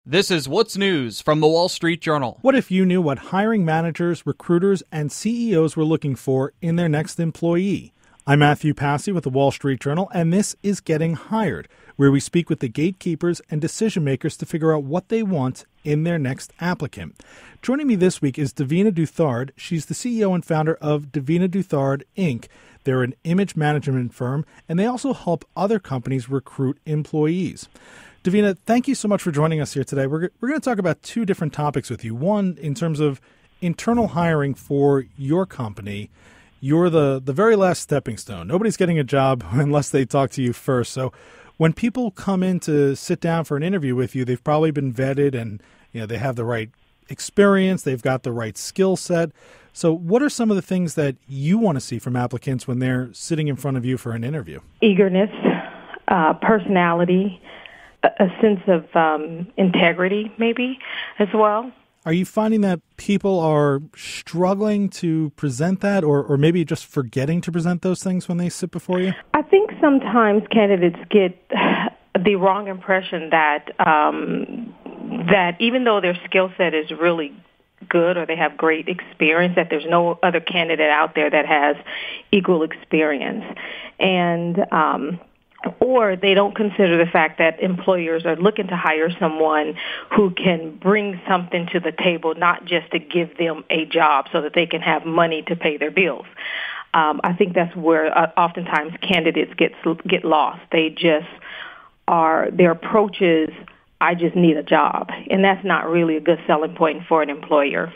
This is What's News from the Wall Street Journal. What if you knew what hiring managers, recruiters, and CEOs were looking for in their next employee? I'm Mathew Passy with the Wall Street Journal, and this is Getting Hired, where we speak with the gatekeepers and decision makers to figure out what they want in their next applicant. Joining me this week is Davina Douthard. She's the CEO and founder of Davina Douthard, Inc. They're an image management firm, and they also help other companies recruit employees. Davina, thank you so much for joining us here today. We're going to talk about two different topics with you. One, in terms of internal hiring for your company. You're the very last stepping stone. Nobody's getting a job unless they talk to you first. So when people come in to sit down for an interview with you, they've probably been vetted and they have the right experience, they've got the right skill set. So what are some of the things that you want to see from applicants when they're sitting in front of you for an interview? Eagerness, personality, a sense of integrity maybe as well. Are you finding that people are struggling to present that or maybe just forgetting to present those things when they sit before you? I think sometimes candidates get the wrong impression that that even though their skill set is really good or they have great experience, that there's no other candidate out there that has equal experience. And or they don't consider the fact that employers are looking to hire someone who can bring something to the table, not just to give them a job so that they can have money to pay their bills. I think that's where oftentimes candidates get lost. They just their approach is, I just need a job. And that's not really a good selling point for an employer.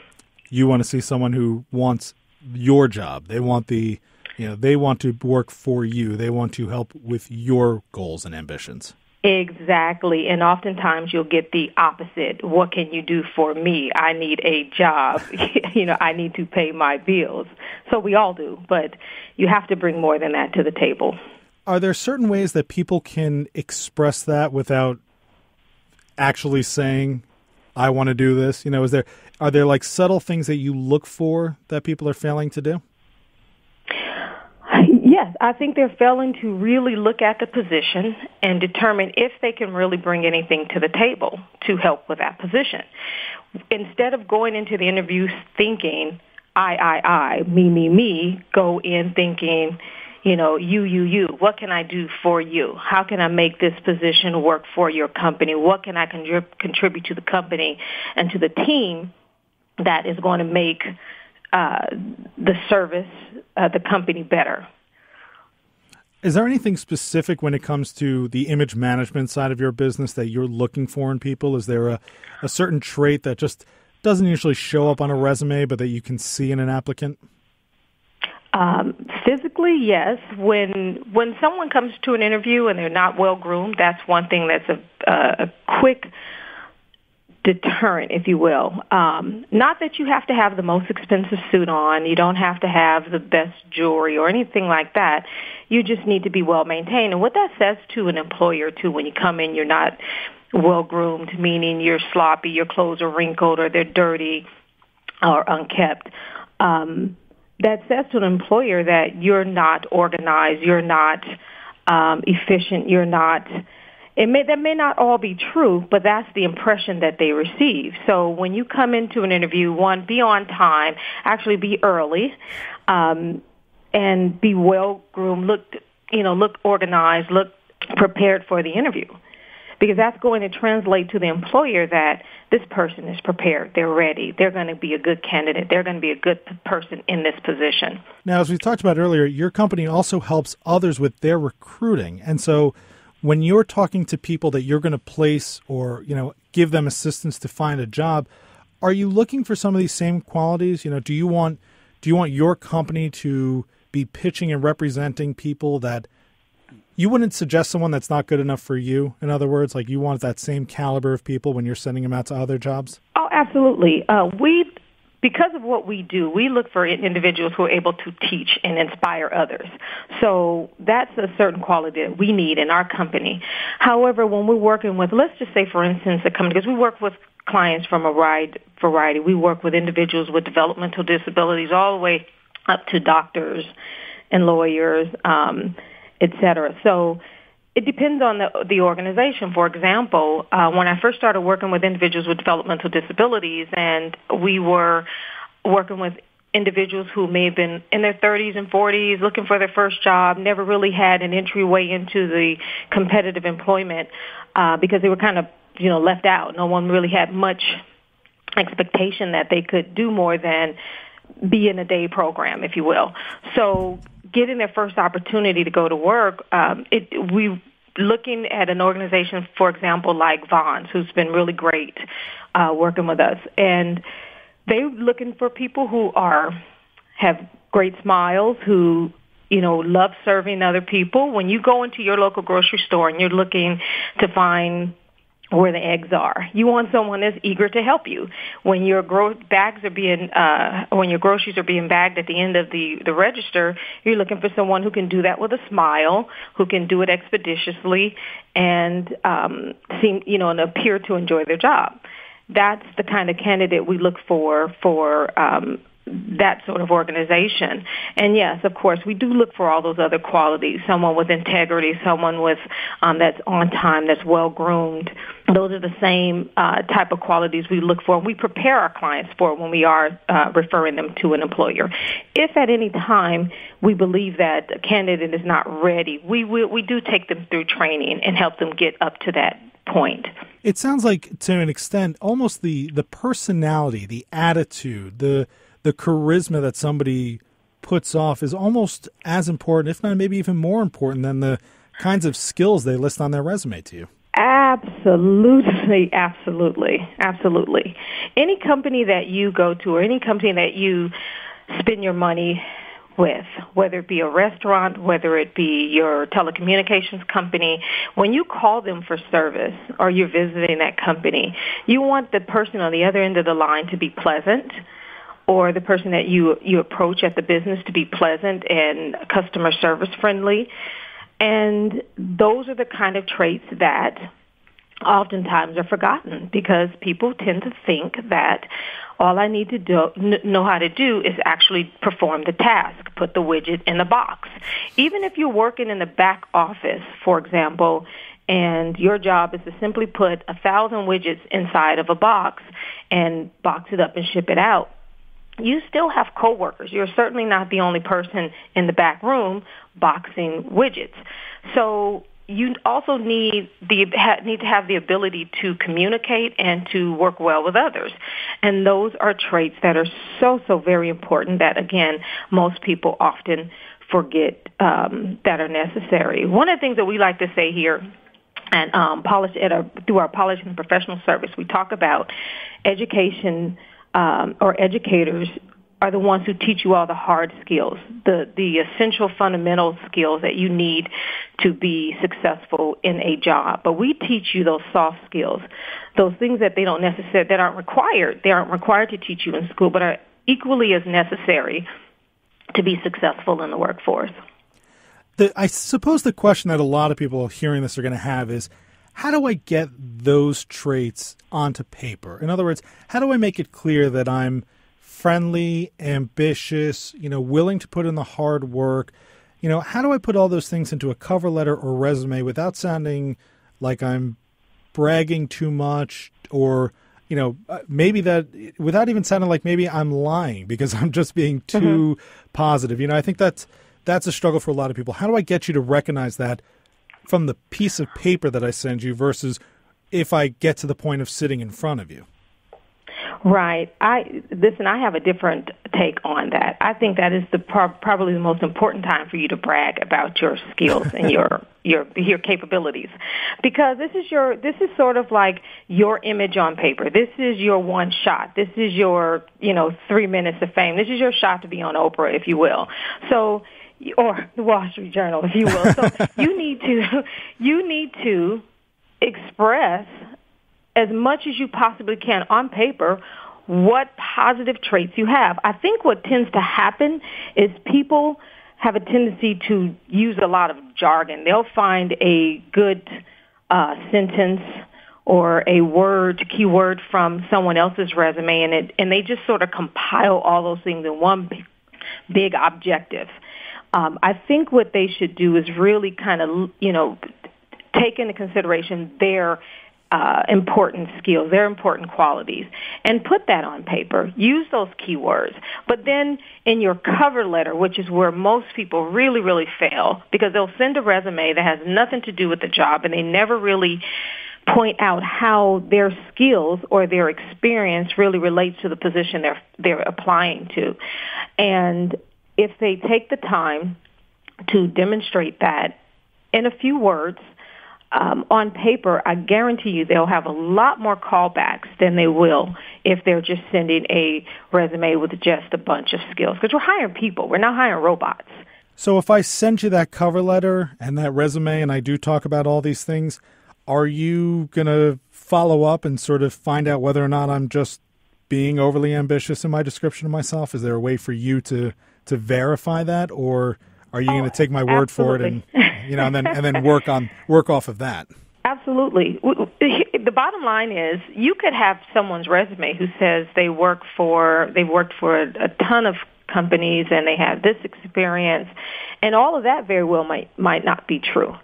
You want to see someone who wants your job. They want they want to work for you. They want to help with your goals and ambitions. Exactly. And oftentimes you'll get the opposite. What can you do for me? I need a job. I need to pay my bills. So we all do, but you have to bring more than that to the table. Are there certain ways that people can express that without actually saying, I want to do this? Are there like subtle things that you look for that people are failing to do? Yes, I think they're failing to really look at the position and determine if they can really bring anything to the table to help with that position. Instead of going into the interview thinking, I, me, go in thinking, you, what can I do for you? How can I make this position work for your company? What can I contribute to the company and to the team that is going to make the service, the company better? Is there anything specific when it comes to the image management side of your business that you're looking for in people? Is there a certain trait that just doesn't usually show up on a resume but that you can see in an applicant? Physically, yes. When someone comes to an interview and they're not well groomed, that's one thing that's a quick deterrent, if you will. Not that you have to have the most expensive suit on. You don't have to have the best jewelry or anything like that. You just need to be well maintained. And what that says to an employer, too, when you come in, you're not well groomed, meaning you're sloppy, your clothes are wrinkled or they're dirty or unkept. That says to an employer that you're not organized, you're not efficient, you're not. That may not all be true, but that's the impression that they receive. So when you come into an interview, one, be on time, actually be early, and be well groomed, look organized, look prepared for the interview. Because that's going to translate to the employer that this person is prepared, they're ready, they're going to be a good candidate, they're going to be a good person in this position. Now, as we talked about earlier, your company also helps others with their recruiting. And so when you're talking to people that you're going to place or, give them assistance to find a job, are you looking for some of these same qualities? Do you want your company to be pitching and representing people that you wouldn't suggest someone that's not good enough for you? In other words, like you want that same caliber of people when you're sending them out to other jobs? Oh, absolutely. Because of what we do, we look for individuals who are able to teach and inspire others. So that's a certain quality that we need in our company. However, when we're working with, let's just say, for instance, because we work with clients from a wide variety. We work with individuals with developmental disabilities all the way up to doctors and lawyers, et cetera. So It depends on the organization. For example, when I first started working with individuals with developmental disabilities, and we were working with individuals who may have been in their 30s and 40s looking for their first job, never really had an entryway into the competitive employment because they were kind of, left out. No one really had much expectation that they could do more than be in a day program, if you will. So getting their first opportunity to go to work, we looking at an organization, for example, like Vaughn's, who's been really great working with us, and they're looking for people who have great smiles, who love serving other people. When you go into your local grocery store and you're looking to find where the eggs are, you want someone that's eager to help you. When your when your groceries are being bagged at the end of the register, you're looking for someone who can do that with a smile, who can do it expeditiously, and and appear to enjoy their job. That's the kind of candidate we look for that sort of organization. And yes, of course, we do look for all those other qualities, someone with integrity, someone with that's on time, that's well-groomed. Those are the same type of qualities we look for, and we prepare our clients for when we are referring them to an employer. If at any time we believe that a candidate is not ready, we do take them through training and help them get up to that point. It sounds like, to an extent, almost the personality, the attitude, the charisma that somebody puts off is almost as important, if not maybe even more important, than the kinds of skills they list on their resume to you. Absolutely, absolutely, absolutely. Any company that you go to or any company that you spend your money with, whether it be a restaurant, whether it be your telecommunications company, when you call them for service or you're visiting that company, you want the person on the other end of the line to be pleasant, or the person that you approach at the business to be pleasant and customer service friendly. And those are the kind of traits that oftentimes are forgotten because people tend to think that all I need to know how to do is actually perform the task, put the widget in the box. Even if you're working in the back office, for example, and your job is to simply put 1,000 widgets inside of a box and box it up and ship it out, you still have coworkers. You're certainly not the only person in the back room boxing widgets. So you also need to have the ability to communicate and to work well with others. And those are traits that are so very important that, again, most people often forget that are necessary. One of the things that we like to say here and through our Polish and Professional Service, we talk about education or educators are the ones who teach you all the hard skills, the essential fundamental skills that you need to be successful in a job. But we teach you those soft skills, those things that that aren't required. They aren't required to teach you in school, but are equally as necessary to be successful in the workforce. I suppose the question that a lot of people hearing this are going to have is, how do I get those traits onto paper? In other words, how do I make it clear that I'm friendly, ambitious, willing to put in the hard work? How do I put all those things into a cover letter or resume without sounding like I'm bragging too much, or, maybe that without even sounding like maybe I'm lying because I'm just being too positive? I think that's a struggle for a lot of people. How do I get you to recognize that from the piece of paper that I send you versus if I get to the point of sitting in front of you? Right. I have a different take on that. I think that is probably the most important time for you to brag about your skills and your capabilities, because this is sort of like your image on paper. This is your one shot. This is your 3 minutes of fame. This is your shot to be on Oprah, if you will. So, or the Wall Street Journal, if you will. So you need to express as much as you possibly can on paper what positive traits you have. I think what tends to happen is people have a tendency to use a lot of jargon. They'll find a good sentence or a keyword from someone else's resume, and they just sort of compile all those things in one big objective. I think what they should do is really kind of, take into consideration their important skills, their important qualities, and put that on paper. Use those keywords. But then in your cover letter, which is where most people really, really fail, because they'll send a resume that has nothing to do with the job, and they never really point out how their skills or their experience really relates to the position they're applying to. And if they take the time to demonstrate that in a few words, on paper, I guarantee you they'll have a lot more callbacks than they will if they're just sending a resume with just a bunch of skills. Because we're hiring people. We're not hiring robots. So if I send you that cover letter and that resume and I do talk about all these things, are you going to follow up and sort of find out whether or not I'm just being overly ambitious in my description of myself? Is there a way for you to verify that, or are you going to take my word for it and and then work off of that? Absolutely. The bottom line is you could have someone's resume who says they've worked for a ton of companies and they have this experience, and all of that very well might not be true.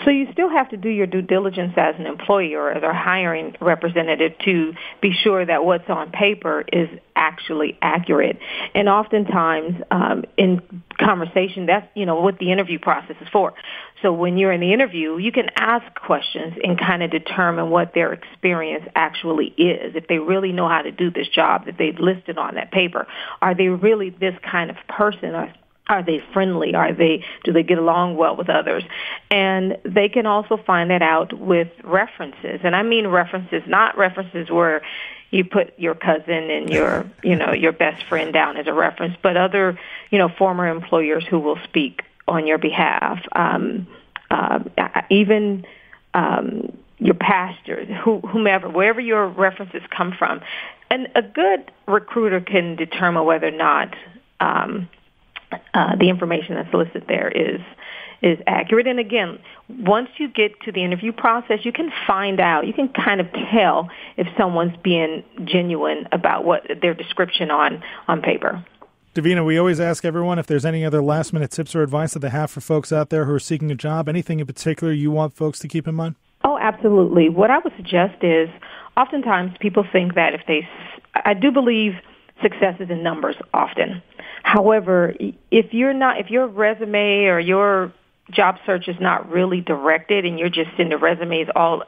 So you still have to do your due diligence as an employee or as a hiring representative to be sure that what's on paper is actually accurate. And oftentimes in conversation, that's what the interview process is for. So when you're in the interview, you can ask questions and kind of determine what their experience actually is. If they really know how to do this job that they've listed on that paper, are they really this kind of person? Are they friendly? Do they get along well with others? And they can also find that out with references. And I mean references, not references where you put your cousin and your best friend down as a reference, but other, former employers who will speak on your behalf. Even your pastors, whomever, wherever your references come from. And a good recruiter can determine whether or not the information that's listed there is accurate. And again, once you get to the interview process, you can find out, you can kind of tell if someone's being genuine about what their description on paper. Davina, we always ask everyone if there's any other last-minute tips or advice that they have for folks out there who are seeking a job. Anything in particular you want folks to keep in mind? Oh, absolutely. What I would suggest is oftentimes people think that I do believe success is in numbers often. However, if your resume or your job search is not really directed and you're just sending resumes all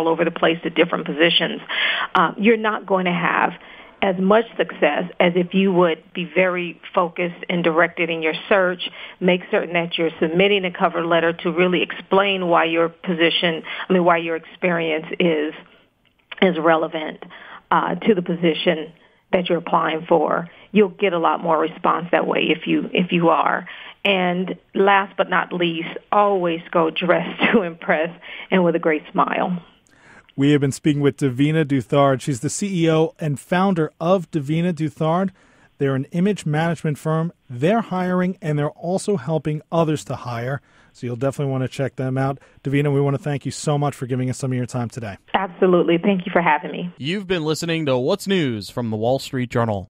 over the place to different positions, you're not going to have as much success as if you would be very focused and directed in your search, make certain that you're submitting a cover letter to really explain why your experience is relevant to the position that you're applying for. You'll get a lot more response that way if you are. And last but not least, always go dressed to impress and with a great smile. We have been speaking with Davina Douthard. She's the CEO and founder of Davina Douthard. They're an image management firm. They're hiring, and they're also helping others to hire. So you'll definitely want to check them out. Davina, we want to thank you so much for giving us some of your time today. Absolutely. Thank you for having me. You've been listening to What's News from the Wall Street Journal.